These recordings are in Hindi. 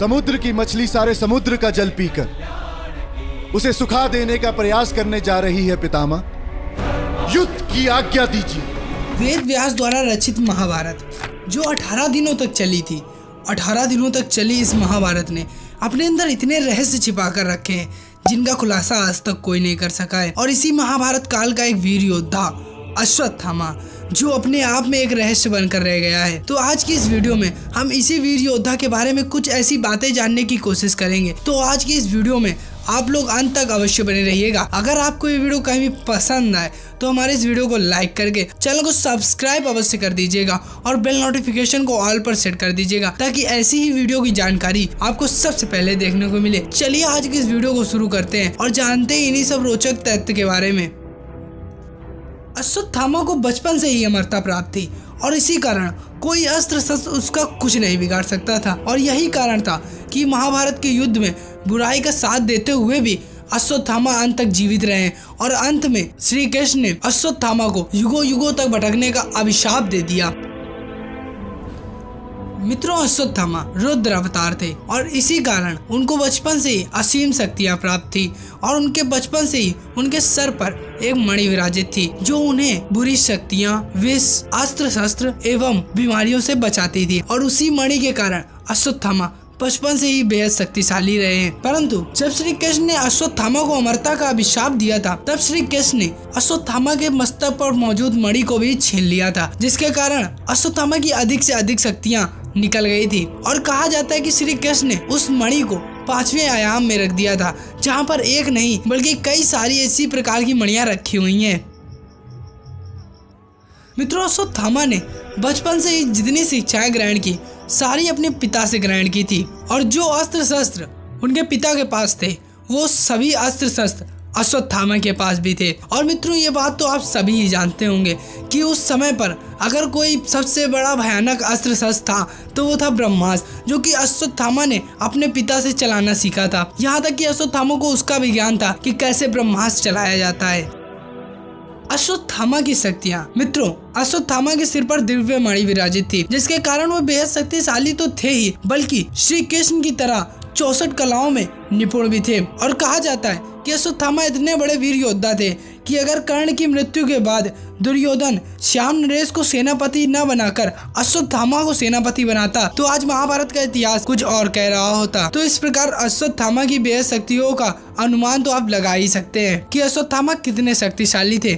समुद्र की मछली सारे समुद्र का जल पीकर उसे सुखा देने का प्रयास करने जा रही है पितामह। युद्ध की आज्ञा दीजिए। वेद व्यास द्वारा रचित महाभारत जो 18 दिनों तक चली थी, 18 दिनों तक चली इस महाभारत ने अपने अंदर इतने रहस्य छिपा कर रखे हैं जिनका खुलासा आज तक कोई नहीं कर सका है। और इसी महाभारत काल का एक वीर योद्धा अश्वत्थामा जो अपने आप में एक रहस्य बनकर रह गया है। तो आज की इस वीडियो में हम इसी वीर योद्धा के बारे में कुछ ऐसी बातें जानने की कोशिश करेंगे। तो आज की इस वीडियो में आप लोग अंत तक अवश्य बने रहिएगा। अगर आपको ये वीडियो कहीं भी पसंद आए तो हमारे इस वीडियो को लाइक करके चैनल को सब्सक्राइब अवश्य कर दीजिएगा और बेल नोटिफिकेशन को ऑल पर सेट कर दीजिएगा ताकि ऐसी ही वीडियो की जानकारी आपको सबसे पहले देखने को मिले। चलिए आज की इस वीडियो को शुरू करते हैं और जानते हैं इन्हीं सब रोचक तथ्य के बारे में। अश्वत्थामा को बचपन से ही अमरता प्राप्त थी और इसी कारण कोई अस्त्र शस्त्र उसका कुछ नहीं बिगाड़ सकता था। और यही कारण था कि महाभारत के युद्ध में बुराई का साथ देते हुए भी अश्वत्थामा अंत तक जीवित रहे और अंत में श्री कृष्ण ने अश्वत्थामा को युगों युगों तक भटकने का अभिशाप दे दिया। मित्रों, अश्वत्थामा रुद्र अवतार थे और इसी कारण उनको बचपन से ही असीम शक्तियां प्राप्त थी और उनके बचपन से ही उनके सर पर एक मणि विराजित थी जो उन्हें बुरी शक्तियां, विष, अस्त्र शस्त्र एवं बीमारियों से बचाती थी। और उसी मणि के कारण अश्वत्थामा बचपन से ही बेहद शक्तिशाली रहे हैं। परंतु जब श्री कृष्ण ने अश्वत्थामा को अमरता का अभिशाप दिया था तब श्री कृष्ण ने अश्वत्थामा के मस्तक पर मौजूद मणि को भी छीन लिया था, जिसके कारण अश्वत्थामा की अधिक से अधिक शक्तियां निकल गई थी। और कहा जाता है कि श्री कृष्ण ने उस मणि को 5वें आयाम में रख दिया था जहां पर एक नहीं बल्कि कई सारी ऐसी प्रकार की मणियां रखी हुई हैं। मित्रों, अश्वत्थामा ने बचपन से ही जितनी शिक्षाएं ग्रहण की सारी अपने पिता से ग्रहण की थी और जो अस्त्र शस्त्र उनके पिता के पास थे वो सभी अस्त्र शस्त्र अश्वत्थामा के पास भी थे। और मित्रों, ये बात तो आप सभी ही जानते होंगे कि उस समय पर अगर कोई सबसे बड़ा भयानक अस्त्र शस्त्र था तो वो था ब्रह्मास्त्र, जो कि अश्वत्थामा ने अपने पिता से चलाना सीखा था। यहाँ तक कि अश्वत्थामा को उसका भी ज्ञान था कि कैसे ब्रह्मास्त्र चलाया जाता है। अश्वत्थामा की शक्तियाँ। मित्रों, अश्वत्थामा के सिर पर दिव्य मणि विराजित थी जिसके कारण वो बेहद शक्तिशाली तो थे ही बल्कि श्री कृष्ण की तरह 64 कलाओं में निपुण भी थे। और कहा जाता है कि अश्वत्थामा इतने बड़े वीर योद्धा थे कि अगर कर्ण की मृत्यु के बाद दुर्योधन श्याम नरेश को सेनापति न बनाकर अश्वत्थामा को सेनापति बनाता तो आज महाभारत का इतिहास कुछ और कह रहा होता। तो इस प्रकार अश्वत्थामा की बेहद शक्तियों का अनुमान तो आप लगा ही सकते हैं कि अश्वत्थामा कितने शक्तिशाली थे।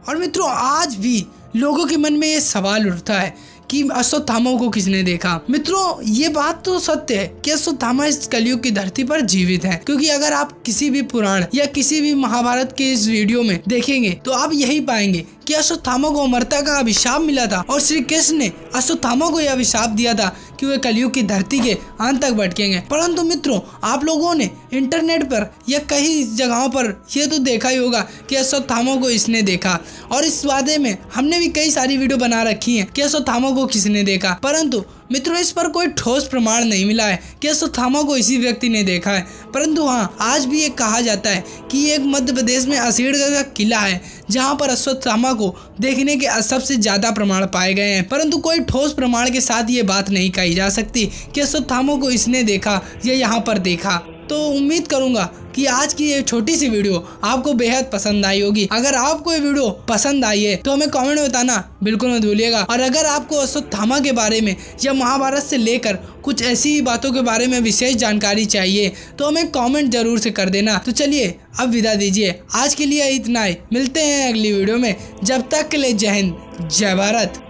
और मित्रों, आज भी लोगों के मन में ये सवाल उठता है कि अश्वत्थामा को किसने देखा। मित्रों, ये बात तो सत्य है कि अश्वत्थामा इस कलयुग की धरती पर जीवित है, क्योंकि अगर आप किसी भी पुराण या किसी भी महाभारत के इस वीडियो में देखेंगे तो आप यही पाएंगे कि अश्वत्थामा को अमरता का अभिशाप मिला था और श्री कृष्ण ने अश्वत्थामा को यह अभिशाप दिया था कि वे कलयुग की धरती के अंत तक भटकेंगे। परंतु मित्रों, आप लोगों ने इंटरनेट पर या कई जगहों पर यह तो देखा ही होगा कि अश्वत्थामा को इसने देखा और इस बारे में हमने भी कई सारी वीडियो बना रखी हैं कि अश्वत्थामा को किसने देखा। परंतु मित्रों, इस पर कोई ठोस प्रमाण नहीं मिला है कि अश्वत्थामा को इसी व्यक्ति ने देखा है। परंतु हाँ, आज भी ये कहा जाता है कि एक मध्य प्रदेश में असीरगढ़ का किला है जहां पर अश्वत्थामा को देखने के सबसे ज्यादा प्रमाण पाए गए हैं। परंतु कोई ठोस प्रमाण के साथ ये बात नहीं कही जा सकती कि अश्वत्थामा को इसने देखा या यहाँ पर देखा। तो उम्मीद करूंगा कि आज की ये छोटी सी वीडियो आपको बेहद पसंद आई होगी। अगर आपको ये वीडियो पसंद आई है तो हमें कमेंट में बताना बिल्कुल मत भूलिएगा। और अगर आपको अश्वत्थामा के बारे में या महाभारत से लेकर कुछ ऐसी बातों के बारे में विशेष जानकारी चाहिए तो हमें कमेंट जरूर से कर देना। तो चलिए अब विदा दीजिए, आज के लिए इतना ही। मिलते हैं अगली वीडियो में, जब तक के लिए जय हिंद, जय भारत।